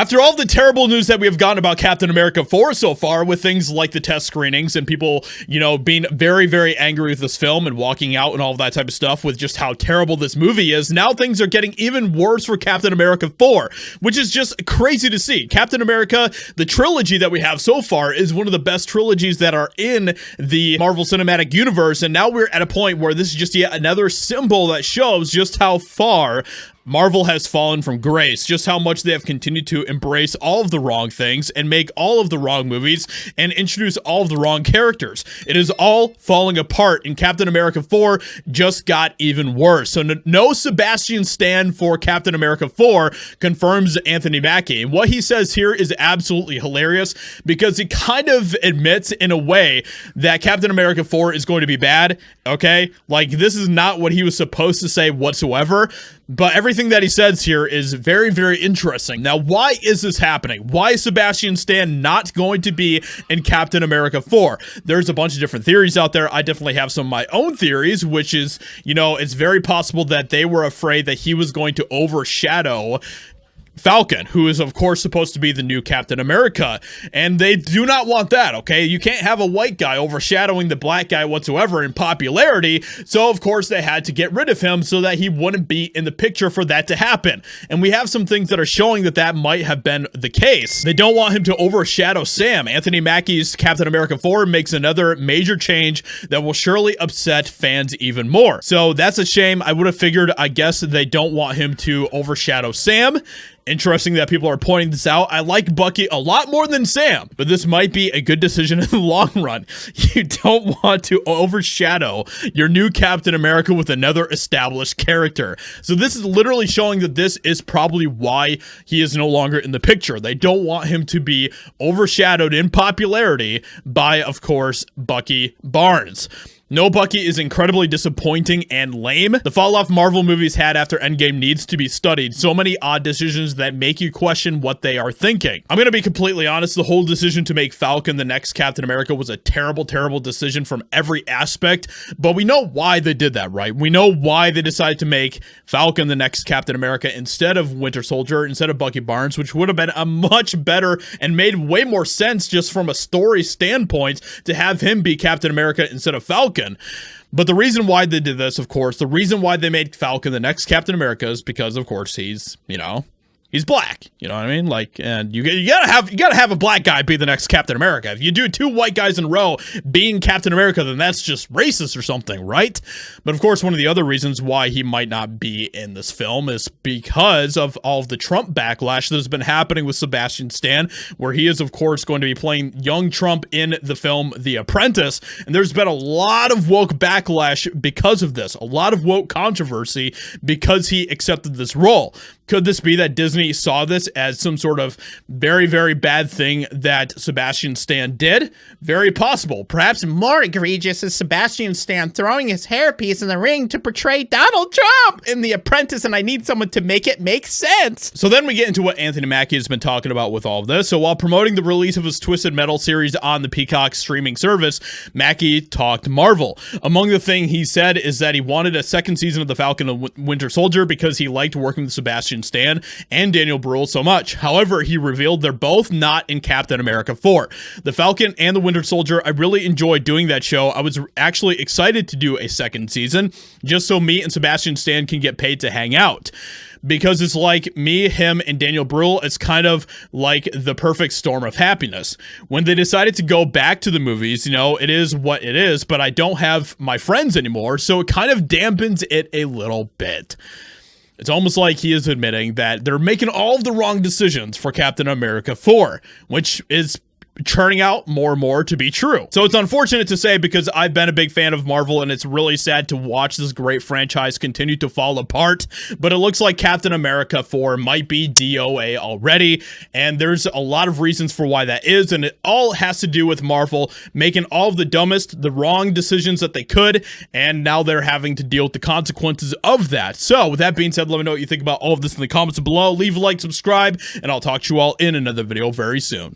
After all the terrible news that we have gotten about Captain America 4 so far, with things like the test screenings and people, you know, being very, very angry with this film and walking out and all of that type of stuff with just how terrible this movie is, now things are getting even worse for Captain America 4, which is just crazy to see. Captain America, the trilogy that we have so far, is one of the best trilogies that are in the Marvel Cinematic Universe, and now we're at a point where this is just yet another symbol that shows just how far Marvel has fallen from grace, just how much they have continued to embrace all of the wrong things and make all of the wrong movies and introduce all of the wrong characters. It is all falling apart, and Captain America 4 just got even worse. So no Sebastian Stan for Captain America 4 confirms Anthony Mackie. And what he says here is absolutely hilarious, because he kind of admits in a way that Captain America 4 is going to be bad, okay? Like, this is not what he was supposed to say whatsoever. But everything that he says here is very, very interesting. Now, why is this happening? Why is Sebastian Stan not going to be in Captain America 4? There's a bunch of different theories out there. I definitely have some of my own theories, which is, you know, it's very possible that they were afraid that he was going to overshadow Falcon, who is of course supposed to be the new Captain America, and they do not want that, okay? You can't have a white guy overshadowing the black guy whatsoever in popularity, so of course they had to get rid of him so that he wouldn't be in the picture for that to happen. And we have some things that are showing that that might have been the case. They don't want him to overshadow Sam. Anthony Mackie's Captain America 4 makes another major change that will surely upset fans even more. So that's a shame. I would have figured, I guess, they don't want him to overshadow Sam. Interesting that people are pointing this out. I like Bucky a lot more than Sam, but this might be a good decision in the long run. You don't want to overshadow your new Captain America with another established character. So this is literally showing that this is probably why he is no longer in the picture. They don't want him to be overshadowed in popularity by, of course, Bucky Barnes. No Bucky is incredibly disappointing and lame. The fall-off Marvel movies had after Endgame needs to be studied. So many odd decisions that make you question what they are thinking. I'm gonna be completely honest, the whole decision to make Falcon the next Captain America was a terrible, terrible decision from every aspect, but we know why they did that, right? We know why they decided to make Falcon the next Captain America instead of Winter Soldier, instead of Bucky Barnes, which would have been a much better and made way more sense just from a story standpoint to have him be Captain America instead of Falcon. But the reason why they did this, of course, the reason why they made Falcon the next Captain America is because, of course, he's, you know, he's black, you know what I mean? Like, and you gotta have a black guy be the next Captain America. If you do two white guys in a row being Captain America, then that's just racist or something, right? But of course, one of the other reasons why he might not be in this film is because of all of the Trump backlash that has been happening with Sebastian Stan, where he is, of course, going to be playing young Trump in the film The Apprentice. And there's been a lot of woke backlash because of this, a lot of woke controversy because he accepted this role. Could this be that Disney saw this as some sort of very, very bad thing that Sebastian Stan did? Very possible. Perhaps more egregious is Sebastian Stan throwing his hairpiece in the ring to portray Donald Trump in The Apprentice, and I need someone to make it make sense. So then we get into what Anthony Mackie has been talking about with all of this. So while promoting the release of his Twisted Metal series on the Peacock streaming service, Mackie talked Marvel. Among the things he said is that he wanted a second season of The Falcon and Winter Soldier because he liked working with Sebastian Stan and Daniel Bruhl so much. However, he revealed they're both not in Captain America 4. The Falcon and the Winter Soldier, I really enjoyed doing that show. I was actually excited to do a second season just so me and Sebastian Stan can get paid to hang out. Because it's like me, him, and Daniel Bruhl, it's kind of like the perfect storm of happiness. When they decided to go back to the movies, you know, it is what it is, but I don't have my friends anymore, so it kind of dampens it a little bit. It's almost like he is admitting that they're making all of the wrong decisions for Captain America 4, which is churning out more and more to be true. So it's unfortunate to say because I've been a big fan of Marvel and it's really sad to watch this great franchise continue to fall apart, but it looks like Captain America 4 might be DOA already, and there's a lot of reasons for why that is, and it all has to do with Marvel making all of the dumbest, the wrong decisions that they could, and now they're having to deal with the consequences of that. So with that being said, let me know what you think about all of this in the comments below. Leave a like, subscribe, and I'll talk to you all in another video very soon.